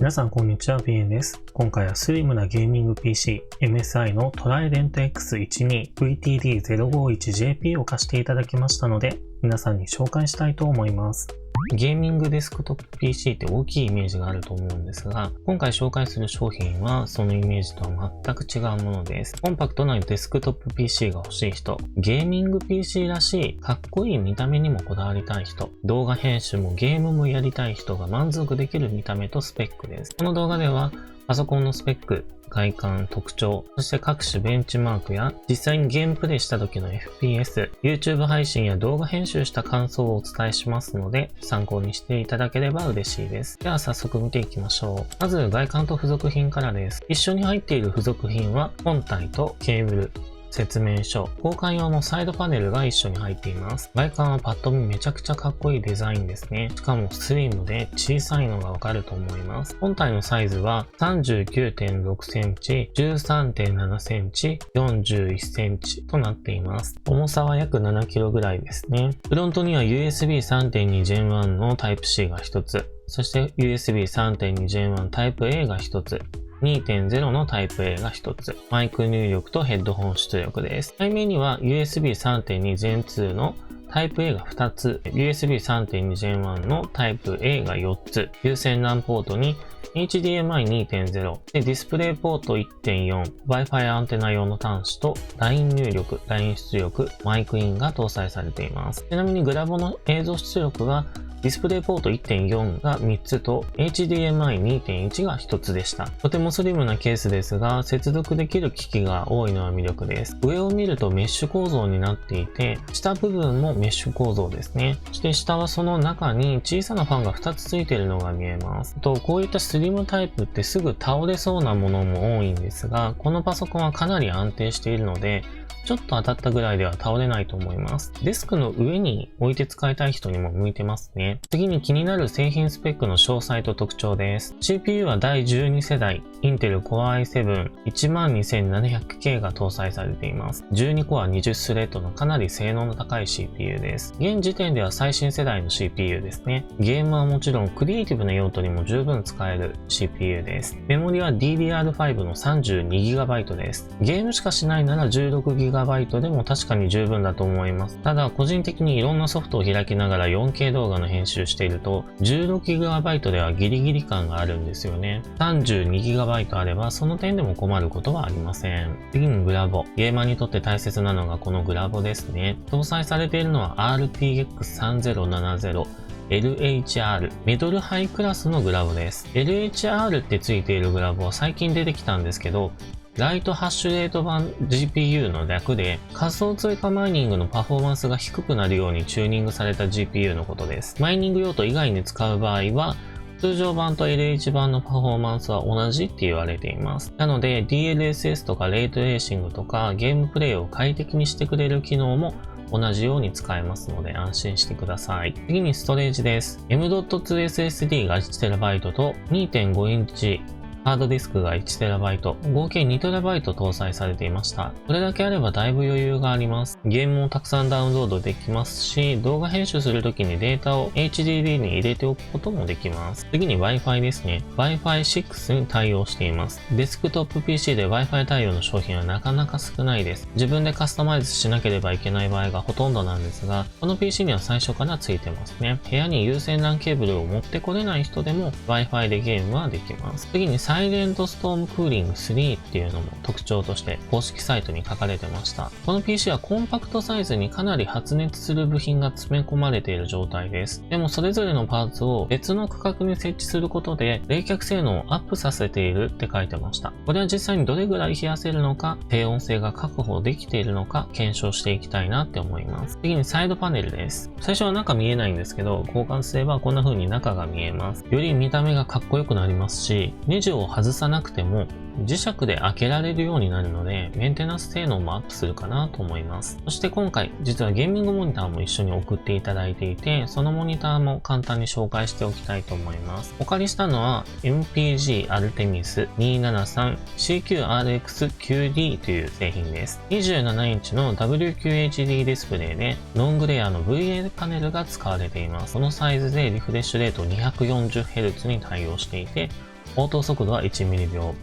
皆さんこんにちは、BN です。今回はスリムなゲーミング PC MSI のトライデント X12 VTD051JP を貸していただきましたので、皆さんに紹介したいと思います。ゲーミングデスクトップ PC って大きいイメージがあると思うんですが、今回紹介する商品はそのイメージとは全く違うものです。コンパクトなデスクトップ PC が欲しい人、ゲーミング PC らしいかっこいい見た目にもこだわりたい人、動画編集もゲームもやりたい人が満足できる見た目とスペックです。この動画ではパソコンのスペック、外観、特徴、そして各種ベンチマークや実際にゲームプレイした時の FPS、YouTube 配信や動画編集した感想をお伝えしますので、参考にしていただければ嬉しいです。では早速見ていきましょう。まず外観と付属品からです。一緒に入っている付属品は本体とケーブル、説明書、交換用のサイドパネルが一緒に入っています。外観はパッと見めちゃくちゃかっこいいデザインですね。しかもスリムで小さいのがわかると思います。本体のサイズは 39.6 センチ、13.7 センチ、41センチとなっています。重さは約7キロぐらいですね。フロントには USB 3.2 Gen 1の Type-C が1つ、そして USB 3.2 Gen 1 Type-A が1つ、2.0 のタイプ A が1つ。マイク入力とヘッドホン出力です。背面には USB 3.2 Gen 2のタイプ A が2つ、USB 3.2 Gen 1のタイプ A が4つ、有線 LAN ポートに HDMI 2.0 でディスプレイポート 1.4、Wi-Fi アンテナ用の端子と LINE 入力、LINE 出力、マイクインが搭載されています。ちなみにグラボの映像出力はディスプレイポート 1.4 が3つと HDMI 2.1 が1つでした。とてもスリムなケースですが、接続できる機器が多いのは魅力です。上を見るとメッシュ構造になっていて、下部分もメッシュ構造ですね。そして下はその中に小さなファンが2つついているのが見えます。こういったスリムタイプってすぐ倒れそうなものも多いんですが、このパソコンはかなり安定しているので、ちょっと当たったぐらいでは倒れないと思います。デスクの上に置いて使いたい人にも向いてますね。次に気になる製品スペックの詳細と特徴です。CPU は第12世代 Intel Core i7-12700K が搭載されています。12コア20スレッドのかなり性能の高い CPU です。現時点では最新世代の CPU ですね。ゲームはもちろんクリエイティブな用途にも十分使える CPU です。メモリは DDR5 の 32GB です。ゲームしかしないなら 16GB でも確かに十分だと思います。ただ個人的にいろんなソフトを開きながら 4K 動画の編集していると 16GB ではギリギリ感があるんですよね。32GB あればその点でも困ることはありません。次にグラボ。ゲーマーにとって大切なのがこのグラボですね。搭載されているのは RTX3070LHR ミドルハイクラスのグラボです。LHR ってついているグラボは最近出てきたんですけど、ライトハッシュレート版 GPU の略で仮想通貨マイニングのパフォーマンスが低くなるようにチューニングされた GPU のことです。マイニング用途以外に使う場合は通常版と LH 版のパフォーマンスは同じって言われています。なので DLSS とかレイトレーシングとかゲームプレイを快適にしてくれる機能も同じように使えますので安心してください。次にストレージです。M.2 SSD が 1TB と 2.5 インチハードディスクが 1TB、合計 2TB 搭載されていました。これだけあればだいぶ余裕があります。ゲームもたくさんダウンロードできますし、動画編集するときにデータを HDD に入れておくこともできます。次に Wi-Fi ですね。Wi-Fi 6に対応しています。デスクトップ PC で Wi-Fi 対応の商品はなかなか少ないです。自分でカスタマイズしなければいけない場合がほとんどなんですが、この PC には最初からついてますね。部屋に有線 LAN ケーブルを持ってこれない人でも Wi-Fi でゲームはできます。次にサイレントストームクーリング3っていうのも特徴として公式サイトに書かれてました。この PC はコンパクトサイズにかなり発熱する部品が詰め込まれている状態です。でもそれぞれのパーツを別の区画に設置することで冷却性能をアップさせているって書いてました。これは実際にどれぐらい冷やせるのか、低温性が確保できているのか検証していきたいなって思います。次にサイドパネルです。最初は中見えないんですけど、交換すればこんな風に中が見えます。より見た目がかっこよくなりますし、ネジを外さなくても磁石で開けられるようになるので、メンテナンス性能もアップするかなと思います。そして今回、実はゲーミングモニターも一緒に送っていただいていて、そのモニターも簡単に紹介しておきたいと思います。お借りしたのは MPG Artemis 273 CQRX9D という製品です。27インチの WQHD ディスプレイで、ノングレアの VA パネルが使われています。このサイズでリフレッシュレート 240Hz に対応していて、応答速度は1ミリ秒。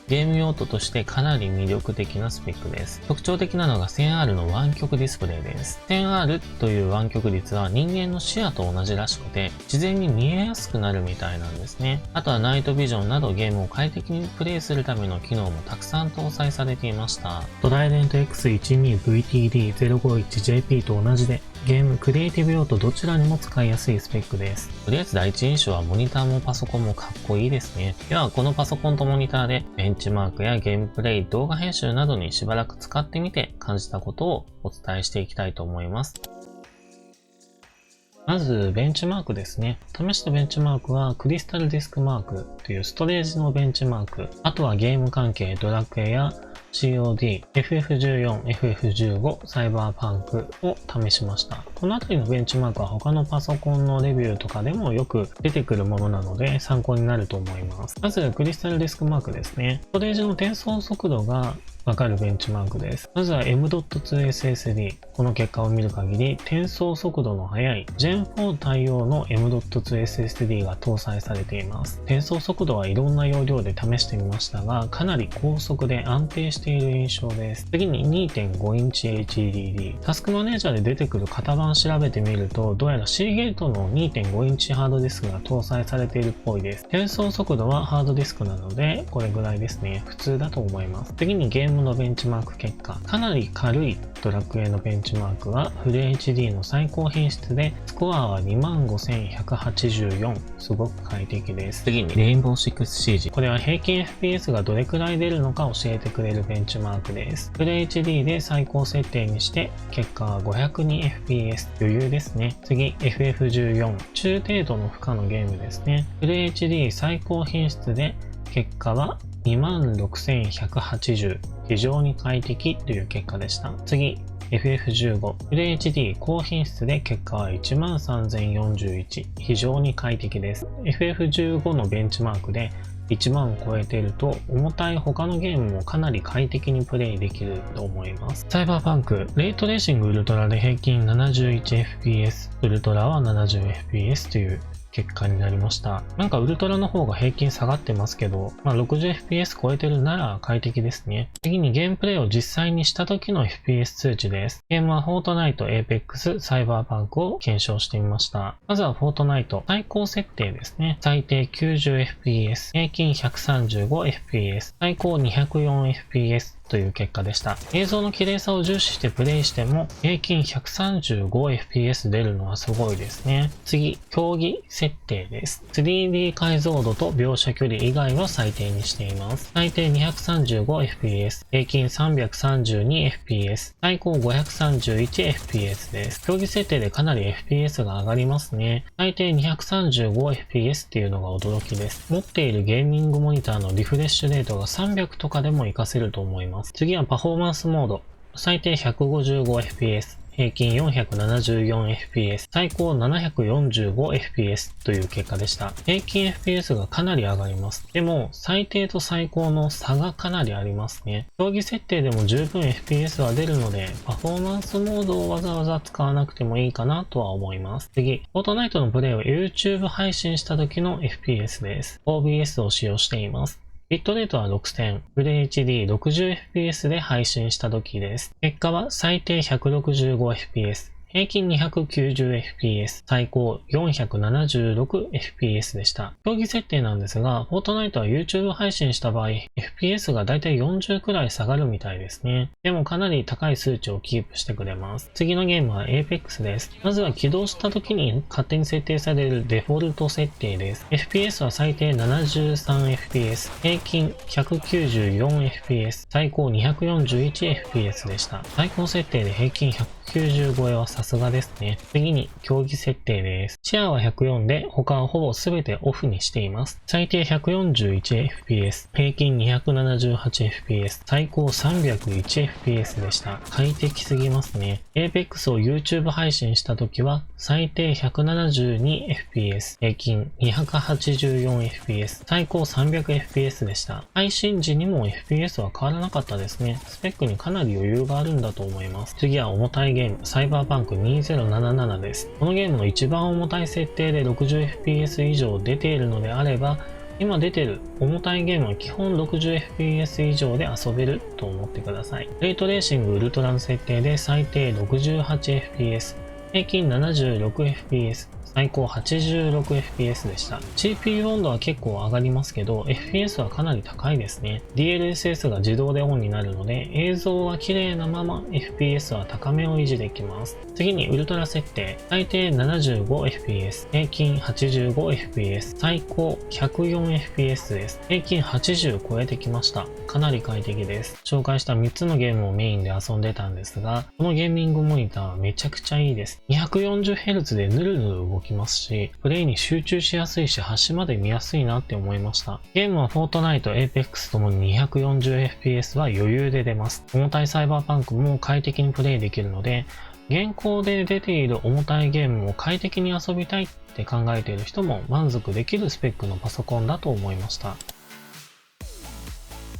ゲーム用途としてかなり魅力的なスペックです。特徴的なのが 1000R の湾曲ディスプレイです。10R という湾曲率は人間の視野と同じらしくて、自然に見えやすくなるみたいなんですね。あとはナイトビジョンなどゲームを快適にプレイするための機能もたくさん搭載されていました。トライデント X12VTD051JP と同じで、ゲーム、クリエイティブ用途どちらにも使いやすいスペックです。とりあえず第一印象はモニターもパソコンもかっこいいですね。ではこのパソコンとモニターでベンチマークやゲームプレイ、動画編集などにしばらく使ってみて感じたことをお伝えしていきたいと思います。まずベンチマークですね。試したベンチマークはクリスタルディスクマークというストレージのベンチマーク、あとはゲーム関係ドラクエやCOD、FF14、FF15、サイバーパンクを試しました。このあたりのベンチマークは他のパソコンのレビューとかでもよく出てくるものなので参考になると思います。まずクリスタルディスクマークですね。ストレージの転送速度がわかるベンチマークです。まずは M.2SSD。この結果を見る限り、転送速度の速い Gen4 対応の M.2SSD が搭載されています。転送速度はいろんな容量で試してみましたが、かなり高速で安定している印象です。次に 2.5 インチ HDD。タスクマネージャーで出てくる型番調べてみると、どうやら C ゲートの 2.5 インチハードディスクが搭載されているっぽいです。転送速度はハードディスクなので、これぐらいですね。普通だと思います。次にゲームのベンチマーク結果、かなり軽いドラクエのベンチマークはフル HD の最高品質で、スコアは 25184。すごく快適です。次にレインボー 6CG。これは平均 FPS がどれくらい出るのか教えてくれるベンチマークです。フル HD で最高設定にして、結果は 502fps。余裕ですね。次、FF14。中程度の負荷のゲームですね。フル HD 最高品質で、結果は26180。非常に快適という結果でした。次、FF15。フル HD 高品質で結果は13041。非常に快適です。FF15 のベンチマークで1万を超えていると重たい他のゲームもかなり快適にプレイできると思います。サイバーパンク、レイトレーシングウルトラで平均 71fps、ウルトラは 70fps という結果になりました。なんかウルトラの方が平均下がってますけど、60fps 超えてるなら快適ですね。次にゲームプレイを実際にした時の FPS 数値です。ゲームはフォートナイト、Apex、サイバーパンクを検証してみました。まずはフォートナイト、最高設定ですね。最低 90fps、平均 135fps、最高 204fps、という結果でした。映像の綺麗さを重視してプレイしても平均 135fps 出るのはすごいですね。次、競技設定です。3D 解像度と描写距離以外は最低にしています。最低 235fps、平均 332fps、最高 531fps です。競技設定でかなり fps が上がりますね。最低 235fps っていうのが驚きです。持っているゲーミングモニターのリフレッシュレートが300とかでも活かせると思います。次はパフォーマンスモード。最低 155fps、平均 474fps、最高 745fps という結果でした。平均 fps がかなり上がります。でも、最低と最高の差がかなりありますね。競技設定でも十分 fps は出るので、パフォーマンスモードをわざわざ使わなくてもいいかなとは思います。次、フォートナイトのプレイを YouTube 配信した時の fps です。OBS を使用しています。ビットレートは6000、フル HD60fps で配信した時です。結果は最低 165fps、平均 290fps、最高 476fps でした。競技設定なんですが、フォートナイトは YouTube 配信した場合、FPS がだいたい40くらい下がるみたいですね。でもかなり高い数値をキープしてくれます。次のゲームは Apex です。まずは起動した時に勝手に設定されるデフォルト設定です。FPS は最低 73fps、平均 194fps、最高 241fps でした。最高設定で平均190超えはさすがですね。次に競技設定です。シェアは104で他はほぼ全てオフにしています。最低 141fps、平均 278fps、最高 301fps でした。快適すぎますね。Apex を YouTube 配信した時は最低 172fps、平均 284fps、最高 300fps でした。配信時にも FPS は変わらなかったですね。スペックにかなり余裕があるんだと思います。次は重たいゲーム、サイバーパンク2077です。このゲームの一番重たい設定で 60fps 以上出ているのであれば、今出てる重たいゲームは基本 60fps 以上で遊べると思ってください。レイトレーシングウルトラの設定で最低 68fps、平均 76fps、最高 86fps でした。CPU 温度は結構上がりますけど、FPS はかなり高いですね。DLSS が自動でオンになるので、映像は綺麗なまま FPS は高めを維持できます。次にウルトラ設定。最低 75fps、平均 85fps、最高 104fps です。平均80超えてきました。かなり快適です。紹介した3つのゲームをメインで遊んでたんですが、このゲーミングモニターはめちゃくちゃいいです。240Hz でヌルヌル動きますし、プレイに集中しやすいし、端まで見やすいなって思いました。ゲームはフォートナイト、エーペックスともに 240fps は余裕で出ます。重たいサイバーパンクも快適にプレイできるので、現行で出ている重たいゲームを快適に遊びたいって考えている人も満足できるスペックのパソコンだと思いました。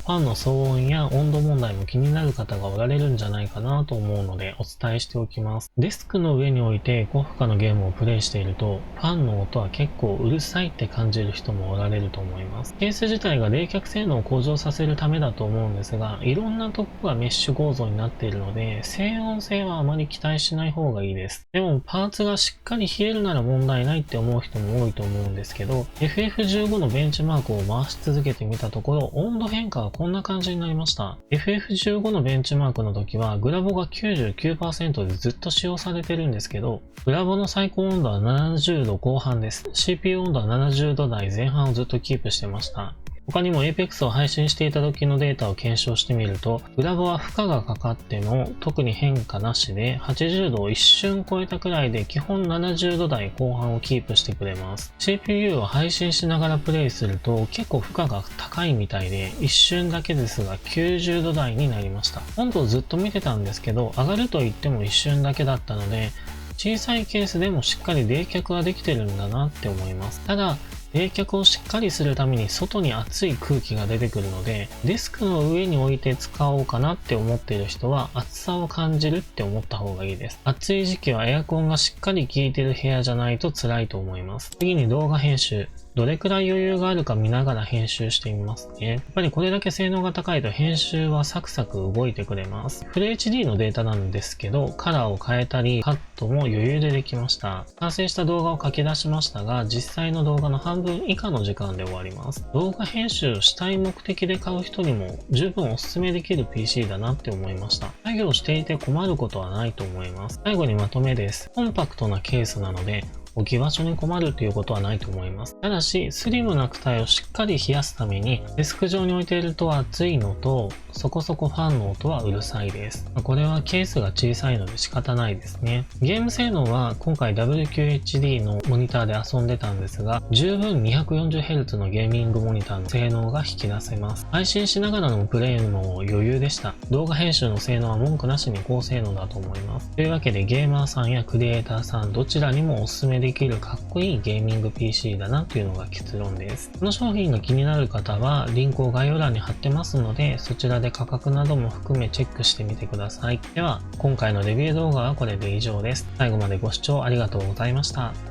ファンの騒音や温度問題も気になる方がおられるんじゃないかなと思うのでお伝えしておきます。デスクの上に置いて高負荷のゲームをプレイしていると、ファンの音は結構うるさいって感じる人もおられると思います。ケース自体が冷却性能を向上させるためだと思うんですが、いろんなとこがメッシュ構造になっているので、静音性はあまり期待しない方がいいです。でもパーツがしっかり冷えるなら問題ないって思う人も多いと思うんですけど、FF15 のベンチマークを回し続けてみたところ、温度変化はこんな感じになりました。FF15 のベンチマークの時はグラボが 99% でずっと使用されてるんですけど、グラボの最高温度は70度後半です。CPU 温度は70度台前半をずっとキープしてました。他にも Apex を配信していた時のデータを検証してみると、グラボは負荷がかかっても特に変化なしで80度を一瞬超えたくらいで基本70度台後半をキープしてくれます。CPU を配信しながらプレイすると結構負荷が高いみたいで、一瞬だけですが90度台になりました。温度をずっと見てたんですけど、上がると言っても一瞬だけだったので、小さいケースでもしっかり冷却はできてるんだなって思います。ただ、冷却をしっかりするために外に熱い空気が出てくるので、デスクの上に置いて使おうかなって思っている人は暑さを感じるって思った方がいいです。暑い時期はエアコンがしっかり効いてる部屋じゃないと辛いと思います。次に動画編集。どれくらい余裕があるか見ながら編集してみますね。やっぱりこれだけ性能が高いと編集はサクサク動いてくれます。フル HD のデータなんですけど、カラーを変えたり、カットも余裕でできました。完成した動画を書き出しましたが、実際の動画の半分以下の時間で終わります。動画編集をしたい目的で買う人にも十分おすすめできる PC だなって思いました。作業していて困ることはないと思います。最後にまとめです。コンパクトなケースなので、置き場所に困るということはないと思います。ただし、スリムな躯体をしっかり冷やすために、デスク上に置いていると暑いのと、そこそこファンの音はうるさいです。これはケースが小さいので仕方ないですね。ゲーム性能は今回 WQHD のモニターで遊んでたんですが、十分 240Hz のゲーミングモニターの性能が引き出せます。配信しながらのプレイも余裕でした。動画編集の性能は文句なしに高性能だと思います。というわけでゲーマーさんやクリエイターさんどちらにもおすすめできるかっこいいゲーミング PC だなというのが結論です。この商品が気になる方はリンクを概要欄に貼ってますので、そちらで価格なども含めチェックしてみてください。では、今回のレビュー動画はこれで以上です。最後までご視聴ありがとうございました。